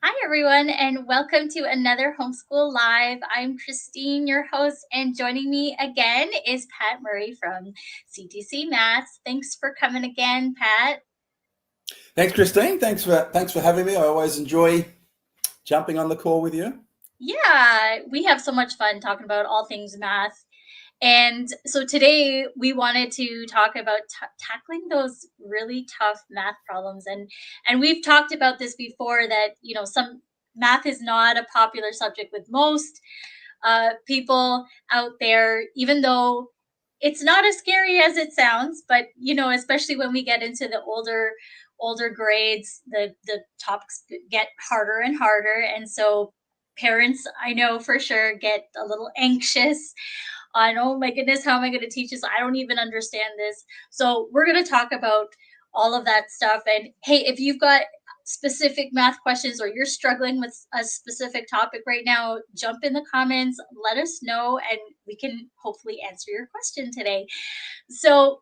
Hi, everyone, and welcome to another Homeschool Live. I'm Christine, your host, and joining me again is Pat Murray from CTC Math. Thanks for coming again, Pat. Thanks, Christine. Thanks for having me. I always enjoy jumping on the call with you. Yeah, we have so much fun talking about all things math. And so today we wanted to talk about tackling those really tough math problems. And we've talked about this before that, some math is not a popular subject with most people out there, even though it's not as scary as it sounds. But especially when we get into the older grades, the topics get harder and harder, and so parents, I know for sure, get a little anxious on, oh my goodness, how am I going to teach this? I don't even understand this. So we're going to talk about all of that stuff. And hey, if you've got specific math questions or you're struggling with a specific topic right now, jump in the comments, let us know, and we can hopefully answer your question today. So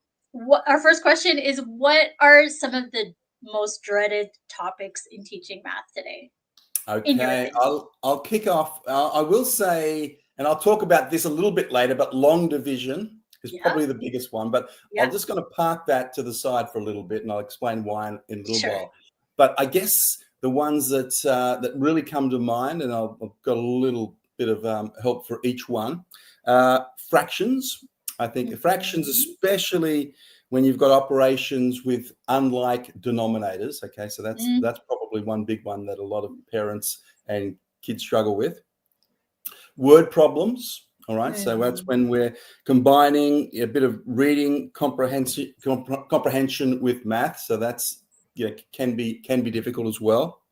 our first question is, what are some of the most dreaded topics in teaching math today, in your Okay, opinion? I'll kick off. I will say, and I'll talk about this a little bit later, but long division is Yeah, probably the biggest one. But yeah, I'm just going to park that to the side for a little bit, and I'll explain why in a little sure. while. But I guess the ones that really come to mind, and I've got a little bit of help for each one. Fractions. I think fractions, Mhm. especially when you've got operations with unlike denominators. Okay, so Mm, that's probably one big one that a lot of parents and kids struggle with. Word problems. All right, so that's mhm. when we're combining a bit of reading comprehension with math. So that's can be difficult as well.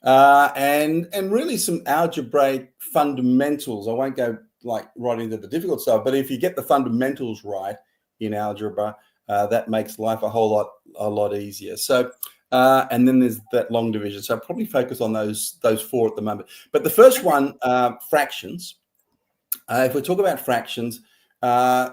And really some algebraic fundamentals. I won't go like right into the difficult stuff, but if you get the fundamentals right in algebra, that makes life a lot easier. So, and then there's that long division. So I'll probably focus on those four at the moment. But the first Okay. one, fractions. If we talk about fractions, uh,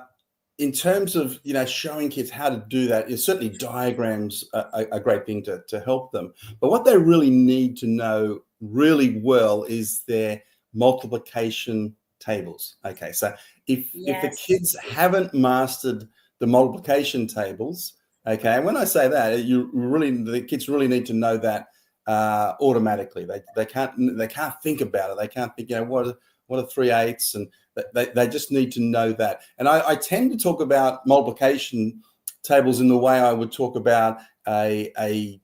in terms of showing kids how to do that, is certainly diagrams a great thing to help them. But what they really need to know really well is their multiplication tables. Okay, so if the Yes. kids haven't mastered the multiplication tables, okay, and when I say that, the kids really need to know that automatically. They can't think about it. They can't think what are 3/8 and they just need to know that. And I tend to talk about multiplication tables in the way I would talk about a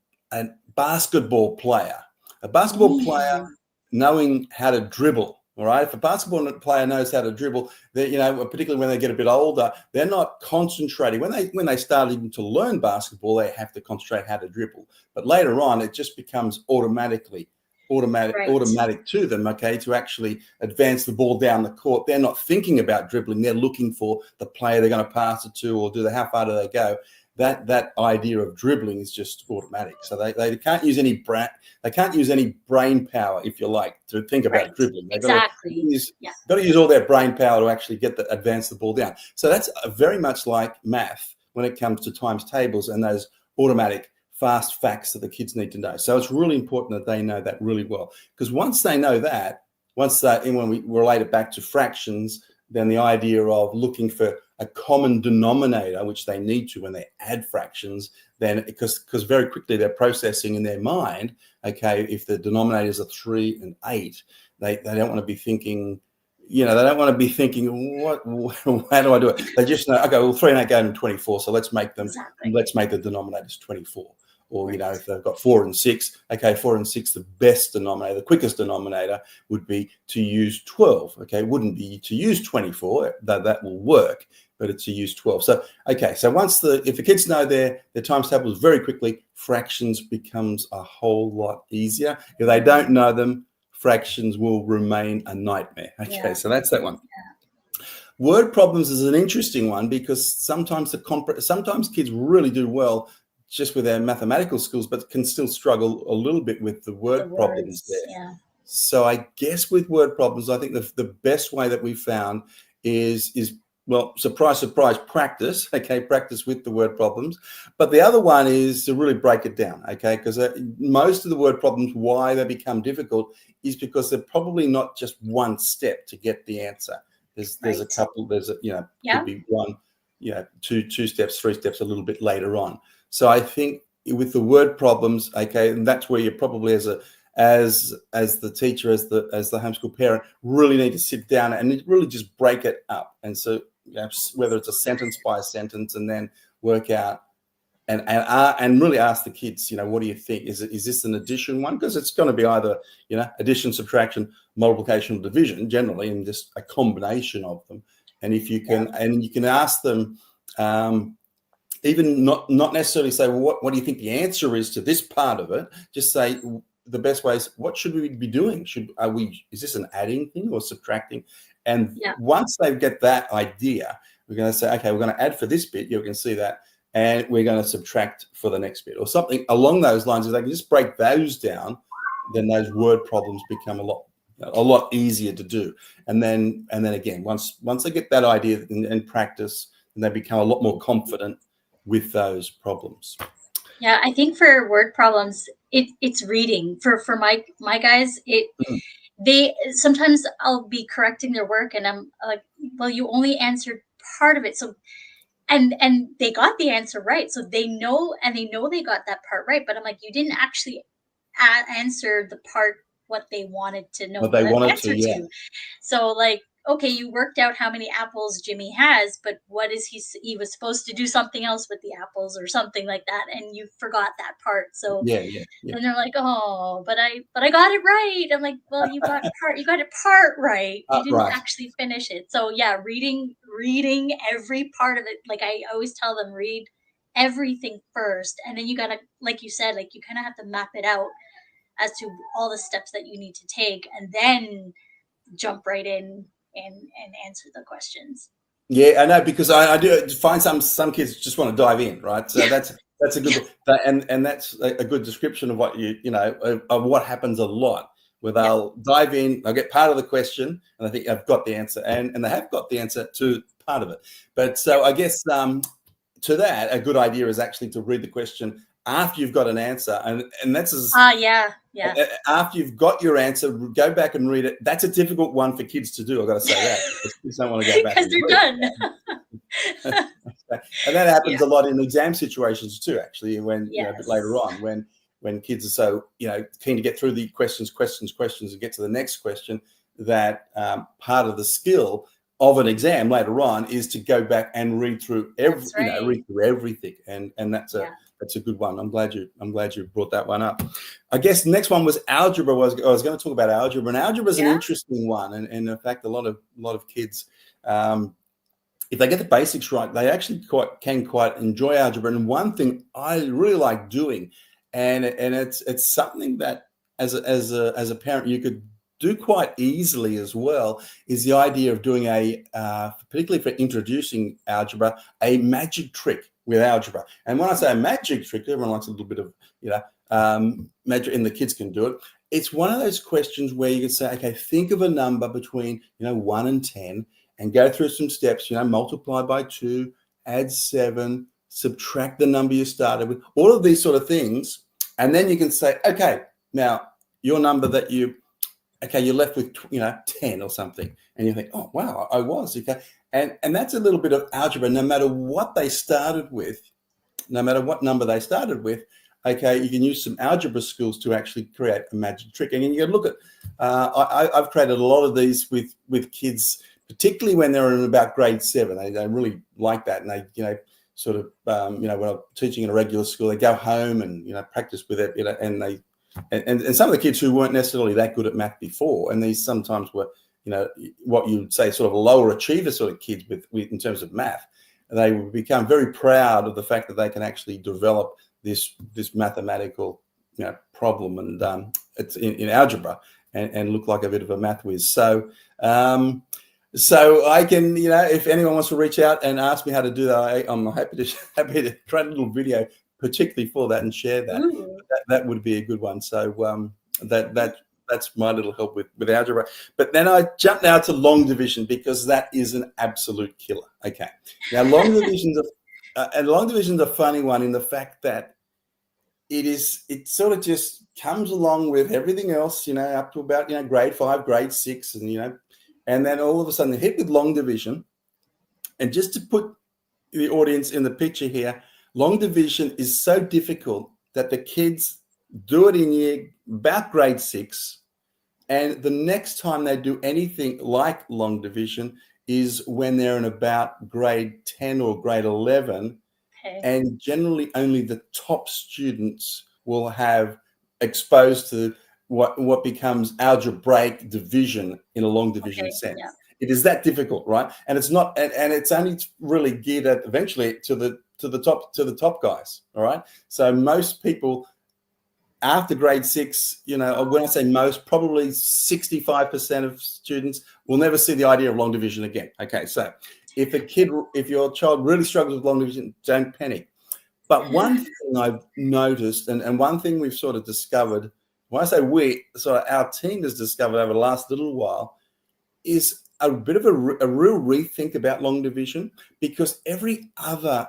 basketball player. A basketball player Mm. knowing how to dribble. All right. If a basketball player knows how to dribble, particularly when they get a bit older, they're not concentrating. When they start even to learn basketball, they have to concentrate how to dribble. But later on, it just becomes Right. automatic to them, okay, to actually advance the ball down the court. They're not thinking about dribbling. They're looking for the player they're going to pass it to, or how far do they go. That idea of dribbling is just automatic. So they can't use any brain power, if you like, to think Right. about dribbling. They've got to Exactly. use Yeah. got to use all their brain power to actually advance the ball down. So that's very much like math when it comes to times tables and those automatic fast facts that the kids need to know. So it's really important that they know that really well, because once they know that, and when we relate it back to fractions, then the idea of looking for a common denominator, which they need to when they add fractions, then because very quickly they're processing in their mind, okay, if the denominators are 3 and 8, they don't want to be thinking, they don't want to be thinking, how do I do it? They just know, okay, well, 3 and 8 go to 24, so let's make the Exactly. denominators 24. Or, Right. if they've got 4 and 6, okay, 4 and 6, the best denominator, the quickest denominator would be to use 12. Okay, it wouldn't be to use 24, though that will work, but it's to use 12. So, okay, so if the kids know their times tables very quickly, fractions becomes a whole lot easier. If they don't know them, fractions will remain a nightmare. Okay, Yeah. so that's that one. Word problems is an interesting one because sometimes kids really do well just with their mathematical skills, but can still struggle a little bit with the The word problems words. there. Yeah. So I guess with word problems, I think the best way that we found is well, surprise, surprise, practice. Okay, practice with the word problems. But the other one is to really break it down. Okay, because most of the word problems, why they become difficult, is because they're probably not just one step to get the answer. There's a Right. couple. There's Yeah. could be one, two steps, three steps a little bit later on. So I think with the word problems, okay, and that's where you probably as the teacher, as the homeschool parent, really need to sit down and really just break it up. And so whether it's a sentence by sentence, and then work out and really ask the kids, what do you think? Is this an addition one? Because it's going to be either addition, subtraction, multiplication, or division generally, and just a combination of them. And if you can, and you can ask them. Even not necessarily say, well, what do you think the answer is to this part of it? Just say the best way is, what should we be doing? Is this an adding thing or subtracting? And once they get that idea, we're going to say, okay, we're going to add for this bit. You can see that, and we're going to subtract for the next bit, or something along those lines. If they can just break those down, then those word problems become a lot easier to do. And then again, once they get that idea and practice, then they become a lot more confident with those problems. Yeah, I think for word problems, it's reading. For my guys, they sometimes I'll be correcting their work and I'm like, well, you only answered part of it. So and they got the answer right. So they know they got that part right. But I'm like, you didn't actually answer the part what they wanted to know What they the wanted answer to, yeah. to. So like, okay, you worked out how many apples Jimmy has, but what is he was supposed to do something else with the apples or something like that, and you forgot that part. So Yeah. and they're like, oh, but I got it right. I'm like, well, you got it part right. You didn't Right. actually finish it. So yeah, reading every part of it. Like I always tell them, read everything first, and then you gotta, like you said, like you kind of have to map it out as to all the steps that you need to take, and then jump right in and answer the questions. Yeah, I know, because I do find some kids just want to dive in, right? So that's a good and that's a good description of what of what happens a lot, where they'll dive in, they'll get part of the question, and I think I've got the answer, and they have got the answer to part of it. But so I guess to that, a good idea is actually to read the question after you've got an answer, and that's yeah. After you've got your answer, go back and read it. That's a difficult one for kids to do. I've got to say that, because kids don't want to go back because they're done. And that happens a lot in exam situations too, actually, when a bit later on, when kids are so keen to get through the questions and get to the next question, that part of the skill of an exam later on is to go back and read through read through everything, and that's a good one. I'm glad you brought that one up. I guess the next one was algebra. I was going to talk about algebra, and algebra is an interesting one, and in fact, a lot of kids, if they get the basics right, they actually can quite enjoy algebra. And one thing I really like doing, and it's something that as a parent you could do quite easily as well, is the idea of doing particularly for introducing algebra, a magic trick with algebra. And when I say a magic trick, everyone likes a little bit of magic, and the kids can do it. It's one of those questions where you can say, okay, think of a number between 1 and 10, and go through some steps. Multiply by 2, add 7, subtract the number you started with, all of these sort of things, and then you can say, okay, now your number that you're left with 10 or something, and you think, oh wow, I was okay. And that's a little bit of algebra. No matter what they started with, no matter what number they started with, okay, you can use some algebra skills to actually create a magic trick. And you can look at, I've created a lot of these with kids, particularly when they're in about grade 7. They really like that, and they sort of when I'm teaching in a regular school, they go home and practice with it, and they and some of the kids who weren't necessarily that good at math before, and these sometimes were what you would say sort of lower achiever sort of kids with in terms of math, they would become very proud of the fact that they can actually develop this mathematical problem, and it's in algebra, and look like a bit of a math whiz. So I can, if anyone wants to reach out and ask me how to do that, I'm happy to create a little video particularly for that and share that. That would be a good one. So that that's my little help with algebra. But then I jump now to long division because that is an absolute killer. Okay, now long division's a funny one in the fact that it sort of just comes along with everything else, up to about grade 5, grade 6, and then all of a sudden they hit with long division. And just to put the audience in the picture here, long division is so difficult that the kids do it in about grade 6, and the next time they do anything like long division is when they're in about grade 10 or grade 11. Okay. And generally only the top students will have exposed to what becomes algebraic division in a long division sense. Yeah. It is that difficult, right? And it's not, and it's only really geared at eventually to the top guys. All right. So most people after grade 6, when I say most, probably 65% of students will never see the idea of long division again. Okay, so if your child really struggles with long division, don't panic. But one thing I've noticed, and one thing we've sort of discovered, when I say our team has discovered over the last little while, is a bit of a real rethink about long division, because every other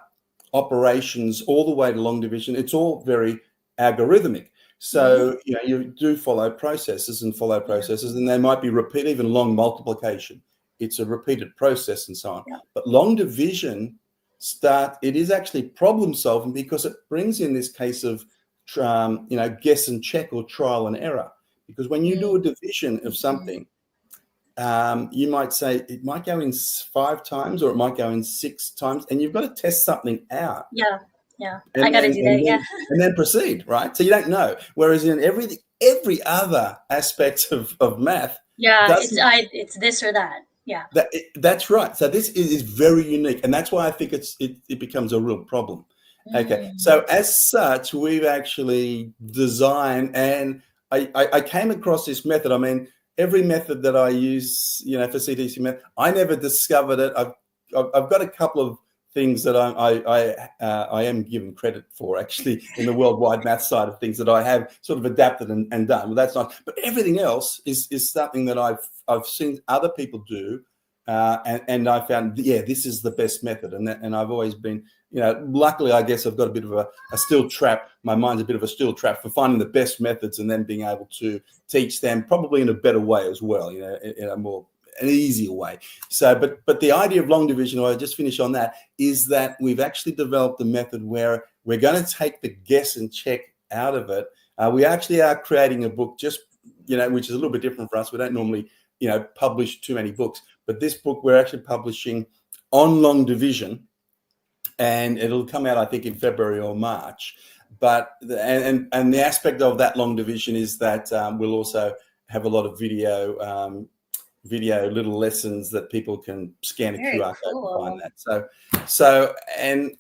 operations all the way to long division, it's all very algorithmic. So, you do follow processes, and they might be repeat, even long multiplication. It's a repeated process and so on. Yeah. But long division it is actually problem solving, because it brings in this case of, guess and check, or trial and error. Because when you do a division of something, you might say it might go in 5 times or it might go in 6 times, and you've got to test something out. Yeah. I got to do that. And then proceed, right? So you don't know. Whereas in every other aspect of math, it's this or that. Yeah. That's right. So this is very unique, and that's why I think it becomes a real problem. Okay. So as such, we've actually designed, and I came across this method. I mean, every method that I use, for CTC Math, I never discovered it. I've got a couple of things that I am given credit for, actually, in the worldwide math side of things, that I have sort of adapted and done. Well, that's not, but everything else is something that I've seen other people do, and I found, this is the best method, and I've always been, luckily, I guess I've got a bit of a steel trap. My mind's a bit of a steel trap for finding the best methods and then being able to teach them probably in a better way as well, in an easier way. So, but the idea of long division, I'll just finish on that, is that we've actually developed a method where we're going to take the guess and check out of it. We actually are creating a book, just, which is a little bit different for us. We don't normally, publish too many books, but this book we're actually publishing on long division, and it'll come out, I think, in February or March. But and the aspect of that long division is that we'll also have a lot of video little lessons that people can scan a QR code to find that. So and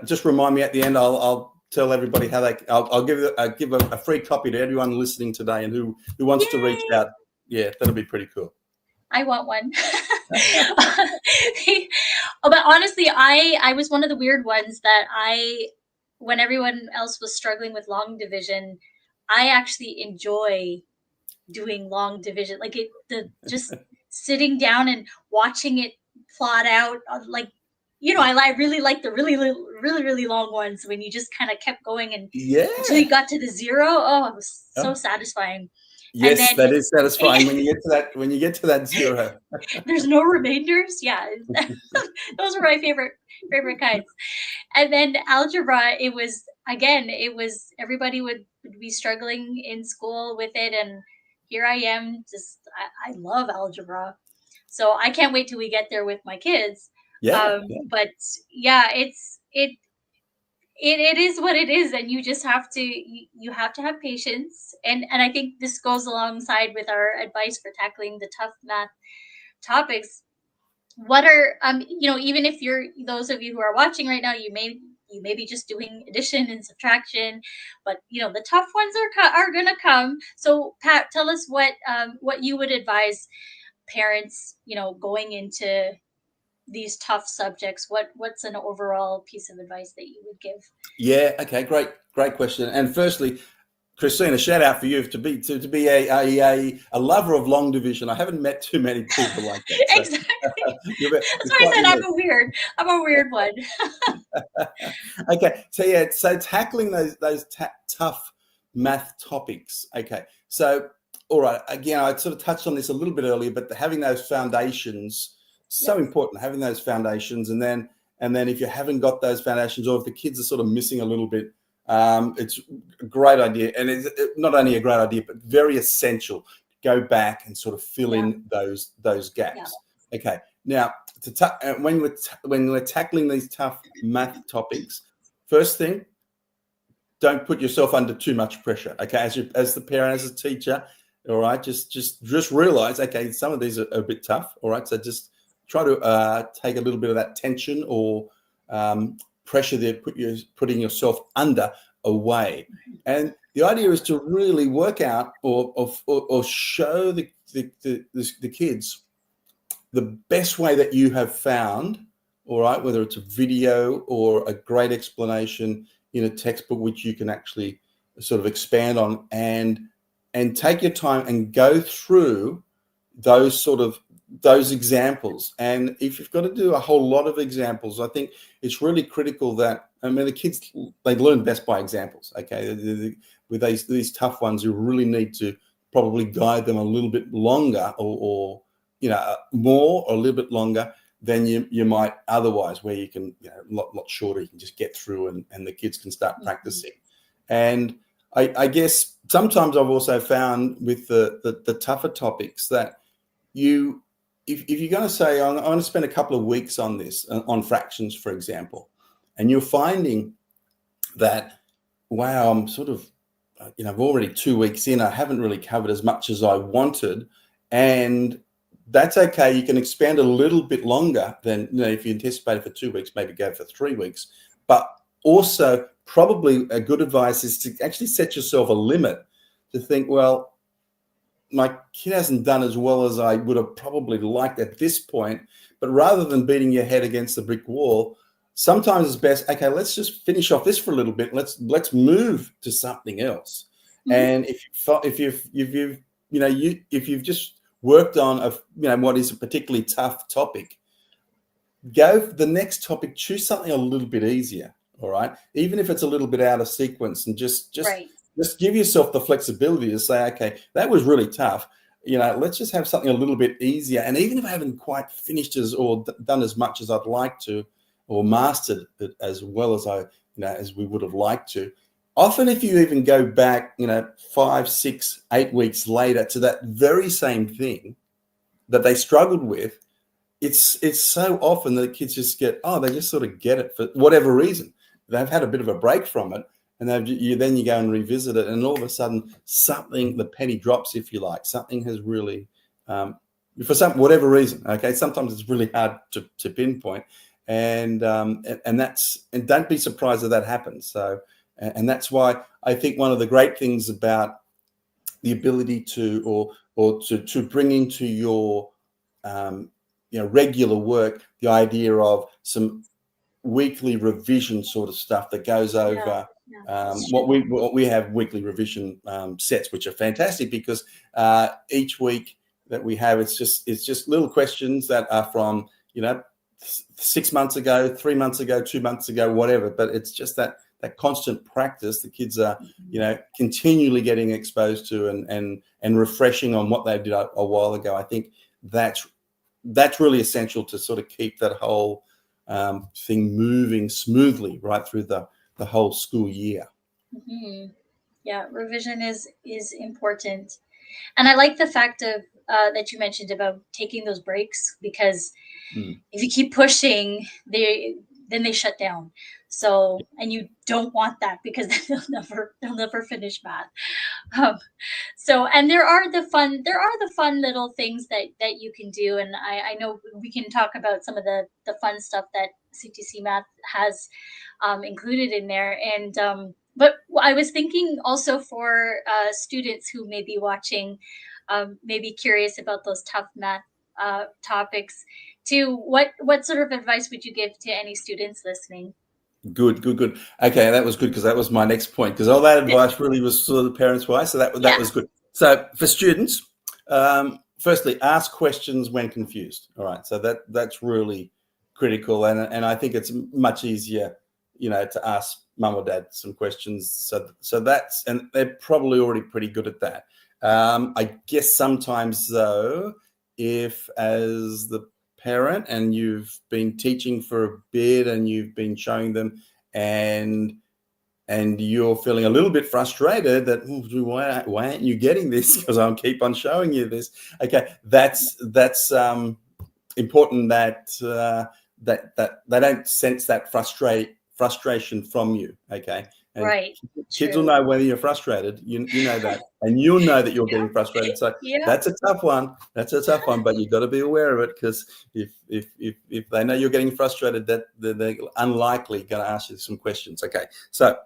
just remind me at the end, I'll tell everybody how I'll give a free copy to everyone listening today, and who wants to reach out. Yeah, that'll be pretty cool. I want one. But honestly, I was one of the weird ones that when everyone else was struggling with long division, I actually enjoy doing long division, like just sitting down and watching it plot out, like, I really like the really long ones when you just kind of kept going until you got to the 0. Oh, it was so satisfying. Yes, that is satisfying when you get to that 0. There's no remainders. Yeah, those were my favorite kinds. And then algebra, it was everybody would be struggling in school with it, and here I am, I love algebra, so I can't wait till we get there with my kids. But yeah, it is what it is, and you just have to have patience, and I think this goes alongside with our advice for tackling the tough math topics. What are even if those of you who are watching right now, you may be just doing addition and subtraction, but the tough ones are gonna come. So Pat, tell us what you would advise parents going into these tough subjects. What's an overall piece of advice that you would give? Yeah, okay, great question. And firstly, Christina, shout out for you to be a lover of long division. I haven't met too many people like that. So Exactly. you're, That's you're why I quite said unique. I'm a weird one. Okay, so yeah, so tackling those tough math topics. Okay, so all right, again, I sort of touched on this a little bit earlier, but having those foundations so Yes. important. Having those foundations, and then if you haven't got those foundations, or if the kids are sort of missing a little bit, it's a great idea, and it's not only a great idea, but very essential. Go back and sort of fill Yeah. in those Yeah. gaps. Okay, now when we're tackling these tough math topics, first thing, don't put yourself under too much pressure. Okay, as the parent, as a teacher, all right, just realize, okay, some of these are a bit tough. All right, so just try to take a little bit of that tension or pressure that putting yourself under away. And the idea is to really work out or show the kids the best way that you have found, all right, whether it's a video or a great explanation in a textbook, which you can actually sort of expand on, and take your time and go through those examples. And if you've got to do a whole lot of examples, I think it's really critical that, I mean, the kids, they learn best by examples. Okay, with these tough ones, you really need to probably guide them a little bit longer, or more, or a little bit longer than you might otherwise, where you can, a lot shorter, you can just get through, and the kids can start practicing. And I guess sometimes I've also found with the tougher topics that if you're going to say, I'm going to spend a couple of weeks on this, on fractions, for example, and you're finding that, wow, I'm sort of, I'm already 2 weeks in, I haven't really covered as much as I wanted, and that's okay. You can expand a little bit longer than, if you anticipate it for 2 weeks, maybe go for 3 weeks. But also, probably a good advice is to actually set yourself a limit, to think, well, my kid hasn't done as well as I would have probably liked at this point. But rather than beating your head against the brick wall, sometimes it's best, okay, let's just finish off this for a little bit. Let's move to something else. Mhm. And if you've just worked on what is a particularly tough topic, go for the next topic, choose something a little bit easier. All right, even if it's a little bit out of sequence, and just Right. give yourself the flexibility to say, okay, that was really tough, let's just have something a little bit easier. And even if I haven't quite finished done as much as I'd like to, or mastered it as well as as we would have liked to, often if you even go back 5, 6, 8 weeks later to that very same thing that they struggled with, it's so often that kids just they just sort of get it for whatever reason. They've had a bit of a break from it, and then you go and revisit it, and all of a sudden the penny drops, if you like. Something has really, for whatever reason. Okay, sometimes it's really hard to pinpoint, and don't be surprised that happens. So, and that's why I think one of the great things about the ability to bring into your regular work, the idea of some weekly revision sort of stuff that goes Yeah. over Yeah. That's true. what we have weekly revision sets, which are fantastic, because each week that we have, it's just little questions that are from 6 months ago, 3 months ago, 2 months ago, whatever. But it's just that constant practice the kids are continually getting exposed to, and refreshing on what they did a while ago. I think that's really essential to sort of keep that whole thing moving smoothly right through the whole school year. Mhm. Yeah, revision is important, and I like the fact of that you mentioned about taking those breaks, because Mm. if you keep pushing, they shut down. So, and you don't want that, because then they'll never finish math. Um, so, and there are the fun little things that you can do, and I know we can talk about some of the fun stuff that CTC Math has included in there. And but I was thinking also for students who may be watching, maybe curious about those tough math topics, to what sort of advice would you give to any students listening? Good, good, good. Okay, that was good because that was my next point. Because all that advice really was sort of the parents' wise, so that Yeah. was good. So for students, firstly, ask questions when confused. All right, so that's really critical, and I think it's much easier, to ask mum or dad some questions. So that's, and they're probably already pretty good at that. I guess sometimes though, if as the parent and you've been teaching for a bit and you've been showing them, and you're feeling a little bit frustrated that why aren't you getting this, because I'll keep on showing you this. Okay, that's important that that they don't sense that frustration from you. Okay, and Right. kids will True. know whether you're frustrated. You know that, and you'll know that you're getting Yeah. frustrated. So Yeah. that's a tough one. That's a tough one, but you've got to be aware of it, because if they know you're getting frustrated, that they're unlikely going to ask you some questions. Okay, so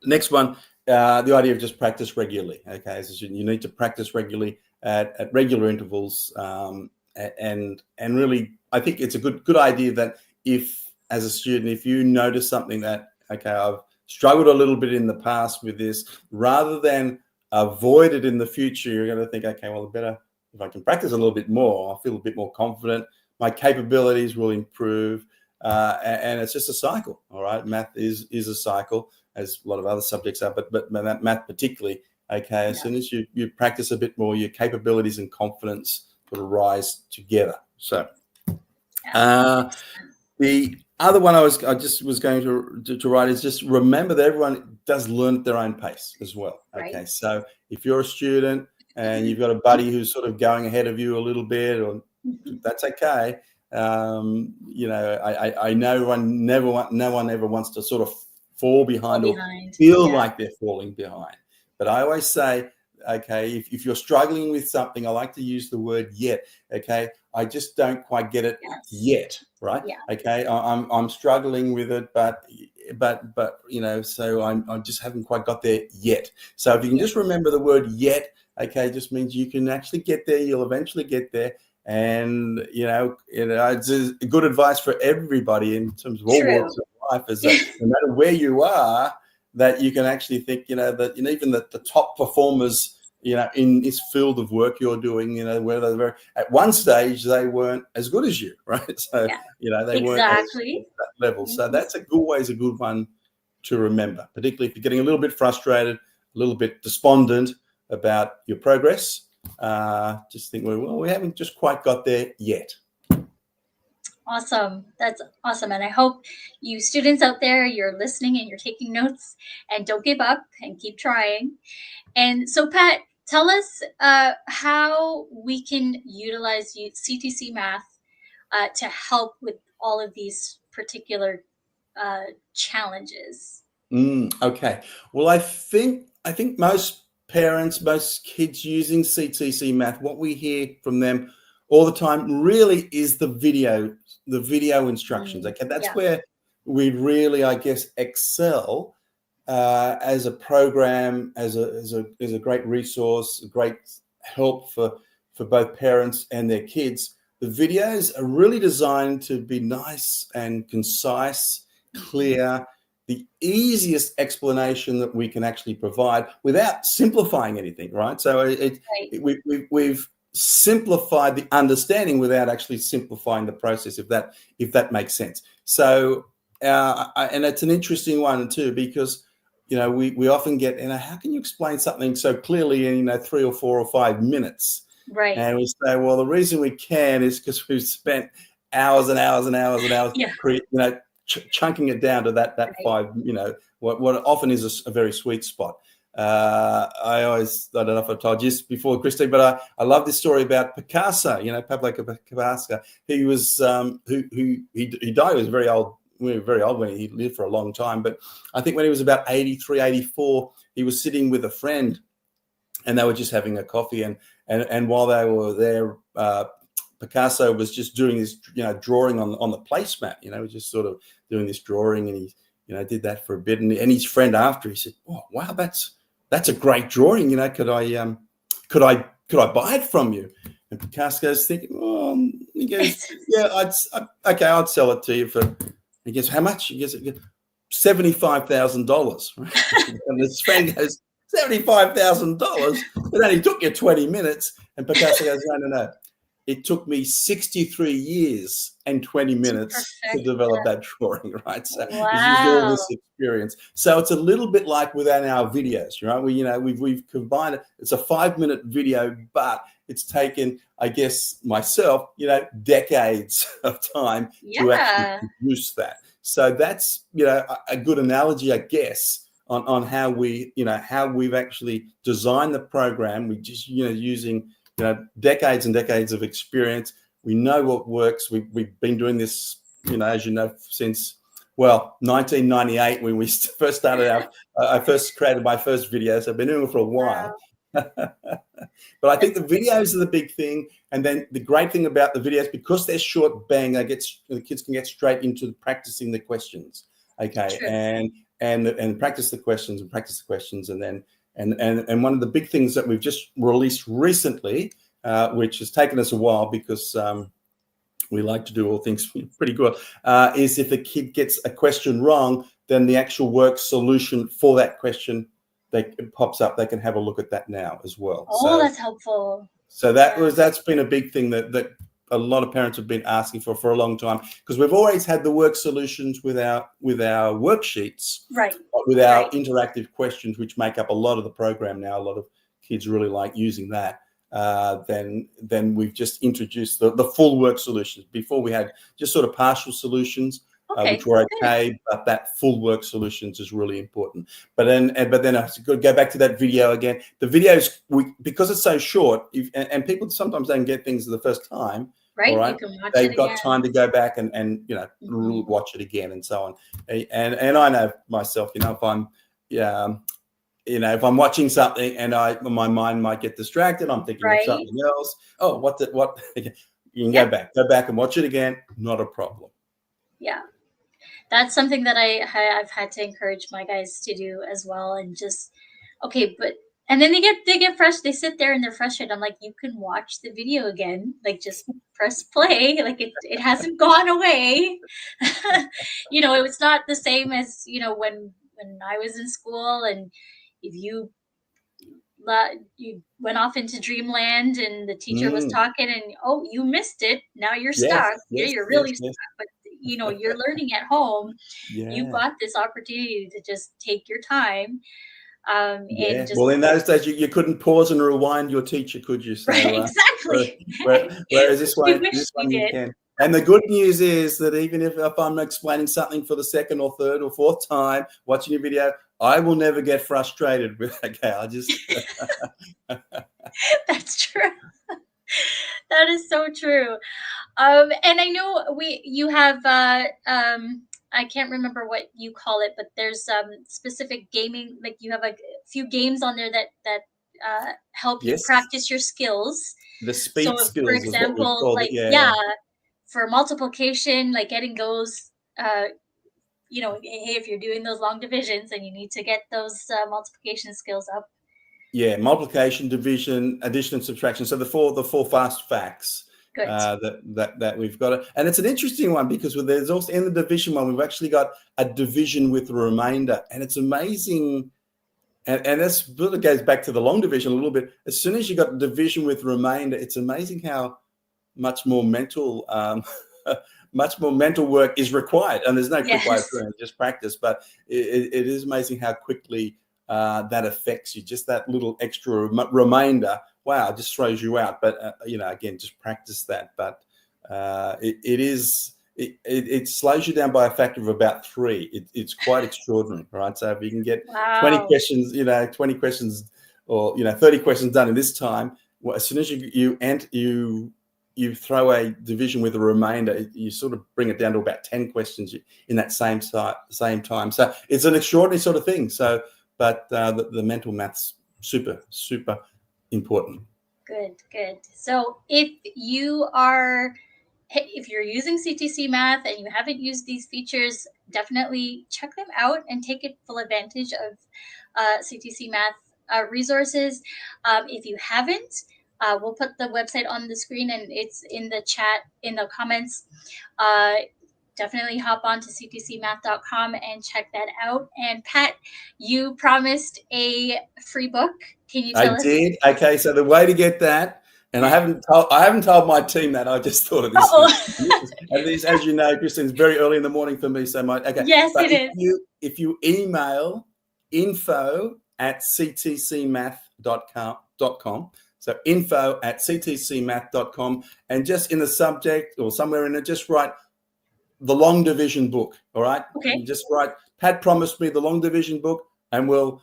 next one, the idea of just practice regularly. Okay, so you need to practice regularly at regular intervals, and really, I think it's a good idea that if, as a student, if you notice something that, okay, I've struggled a little bit in the past with this, rather than avoid it in the future, you're going to think, okay, well, better if I can practice a little bit more, I'll feel a bit more confident, my capabilities will improve, and it's just a cycle. All right, math is a cycle, as a lot of other subjects are, but math particularly. Okay, as soon as you practice a bit more, your capabilities and confidence sort of rise together. So the other one I just was going to write is just remember that everyone does learn at their own pace as well. Okay, Right. so if you're a student and you've got a buddy who's sort of going ahead of you a little bit, or that's okay. I know no one ever wants to sort of fall Fall behind or behind. feel Yeah. like they're falling behind. But I always say, okay, if you're struggling with something, I like to use the word yet. Okay, I just don't quite get it Yes. yet, right? Yeah. Okay, I'm struggling with it, but so I just haven't quite got there yet. So if you can Yeah. just remember the word yet, okay, just means you can actually get there. You'll eventually get there. And it's good advice for everybody in terms of all True. walks of life, is that no matter where you are, that you can actually think, that even the top performers, in this field of work you're doing, whether they're at one stage they weren't as good as you, right? So Yeah. they weren't at Exactly. that level. So Mhm. that's always a good one to remember, particularly if you're getting a little bit frustrated, a little bit despondent about your progress. Just think, well, we haven't just quite got there yet. Awesome. That's awesome. And I hope you students out there, you're listening and you're taking notes, and don't give up and keep trying. And so, Pat, tell us how we can utilize CTC Math to help with all of these particular challenges. Okay. Well, I think most parents, most kids using CTC Math, what we hear from them all the time really is the video instructions. Okay, that's Yeah. where we really, I guess, excel as a program, as a great resource, a great help for both parents and their kids. The videos are really designed to be nice and concise, clear, the easiest explanation that we can actually provide without simplifying anything, right? So Right. we've simplified the understanding without actually simplifying the process, if that makes sense. So and it's an interesting one too, because we often get, how can you explain something so clearly in 3 or 4 or 5 minutes? Right. And we say, well, the reason we can is because we've spent hours and hours and hours and hours Yeah. chunking it down to that Right. five, what often is a very sweet spot. I don't know if I told you this before, Christine, but I love this story about Picasso. Pablo Picasso. He was he died. He was very old. Very old when he lived for a long time. But I think when he was about 83, 84, he was sitting with a friend, and they were just having a coffee. And while they were there, Picasso was just doing this, drawing on the placemat. Was just sort of doing this drawing, and he, did that for a bit. And his friend after, he said, "Oh, wow, that's a great drawing. Could I buy it from you?" And Picasso's thinking, "Oh," he goes, "Yeah, I'd sell it to you for." He goes, "How much?" He goes, $75,000. Right? And his friend goes, $75,000? It only took you 20 minutes. And Picasso goes, no, no, no. It took me 63 years and 20 minutes to Perfect. develop that drawing, right? So it's just all Wow. this experience. So it's a little bit like within our videos, right? We've combined it. It's a 5-minute video, but it's taken, I guess, myself, decades of time to actually Yeah. produce that. So that's, a good analogy, I guess, on how we've actually designed the program. We just, using, decades and decades of experience. We know what works. We've been doing this, as you know, since, 1998 when we first started I first created my first videos. I've been doing it for a while. Wow. But I think That's the amazing. videos are the big thing. And then the great thing about the videos, because they're short, bang, the kids can get straight into practicing the questions. Okay. True. And practice the questions and practice the questions. And then, and one of the big things that we've just released recently, which has taken us a while because we like to do all things pretty good, is if a kid gets a question wrong, then the actual work solution for that question, it pops up. They can have a look at that now as well. Oh, that's helpful. So Yeah. that's been a big thing that a lot of parents have been asking for a long time, because we've always had the work solutions with our worksheets, Right. with our Right. interactive questions, which make up a lot of the program now. A lot of kids really like using that. Then we've just introduced the full work solutions. Before we had just sort of partial solutions, which Okay. were Good. okay, but that full work solutions is really important. But then I have to go back to that video again. The videos, because it's so short, and people sometimes don't get things the first time. All Right. right, You can watch it they've got again. time to go back and Mhm. watch it again and so on. And I know myself, if I'm if I'm watching something and my mind might get distracted, I'm thinking of Right. something else. Oh, what? You can Yeah. go back and watch it again. Not a problem. Yeah. That's something that I've had to encourage my guys to do as well, and just okay, but and then they get fresh. They sit there and they're frustrated. I'm like, you can watch the video again. Like, just press play. Like, it hasn't gone away. It's not the same as when I was in school, and if you went off into dreamland and the teacher was Mm, talking and oh, you missed it, now you're yes, stuck. Yeah, yes, you're yes, really stuck. yes. But you're learning at home. You've Yeah, got this opportunity to just take your time, and yeah. just Well, in those days, you couldn't pause and rewind your teacher, could you? right, So, exactly. whereas this We one, wish we you did. can. And the good news is that even if I'm explaining something for the second or third or fourth time watching your video, I will never get frustrated with. Okay, I just. That's true. That is so true. And I know you have I can't remember what you call it, but there's specific gaming, like you have a few games on there that help you Yes, practice your skills. the So speed if, for skills is what we've example, called it. like Yeah. yeah, for multiplication, like getting those hey, if you're doing those long divisions and you need to get those multiplication skills up. Yeah, multiplication, division, addition, and subtraction. So the four fast facts Good. that we've got, and it's an interesting one because there's also in the division one we've actually got a division with the remainder, and it's amazing. And this really goes back to the long division a little bit. As soon as you got division with remainder, it's amazing how much more mental much more mental work is required, and there's no quick way of Yes. doing it, just practice. But it is amazing how quickly that affects you. Just that little extra reminder, wow, just throws you out. But again, just practice that. But it slows you down by a factor of about 3. It's quite extraordinary, right? So if you can get 20 Wow. questions, 20 questions, or 30 questions done in this time, well, as soon as you throw a division with a remainder, you sort of bring it down to about 10 questions in that same time. So it's an extraordinary sort of thing. So, but the mental maths super important. Good, good. So if you're using CTC Math and you haven't used these features, definitely check them out and take it full advantage of CTC Math resources. If you haven't, we'll put the website on the screen and it's in the chat in the comments. Uh, definitely hop on to ctcmath.com and check that out. And Pat, you promised a free book. Can you I tell us? did. Okay, so the way to get that, and I haven't told my team that. I just thought of this. Oh, And this, as you know, Kristen, it's very early in the morning for me. So okay. yes, But it is. if you email info@ctcmath.com, so info@ctcmath.com, and just in the subject or somewhere in it, just write the long division book. All right. Okay. You just write, Pat promised me the long division book, and we'll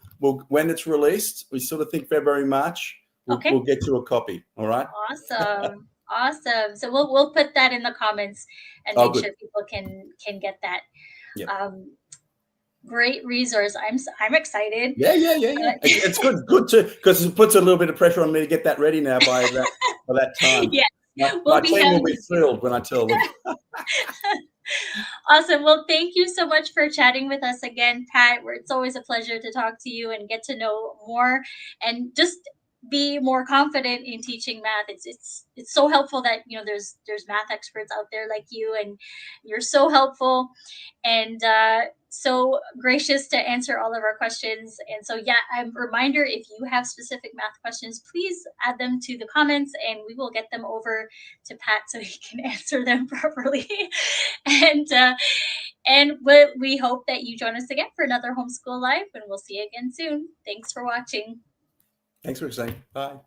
when it's released, we sort of think February, March, we'll Okay. get you a copy. All right. Awesome. Awesome. So we'll put that in the comments and Oh, make good. sure people can get that. Yeah. Great resource. I'm excited. Yeah. It's good to, because it puts a little bit of pressure on me to get that ready now by that time. Yeah, My we'll be team will be hounding you. thrilled when I tell them. Awesome. Well, thank you so much for chatting with us again, Pat. It's always a pleasure to talk to you and get to know more and just be more confident in teaching math. It's so helpful that there's math experts out there like you, and you're so helpful and so gracious to answer all of our questions. And so, yeah, a reminder, if you have specific math questions, please add them to the comments and we will get them over to Pat so he can answer them properly. and we hope that you join us again for another Homeschool Live, and we'll see you again soon. Thanks for watching. Thanks for saying. Bye.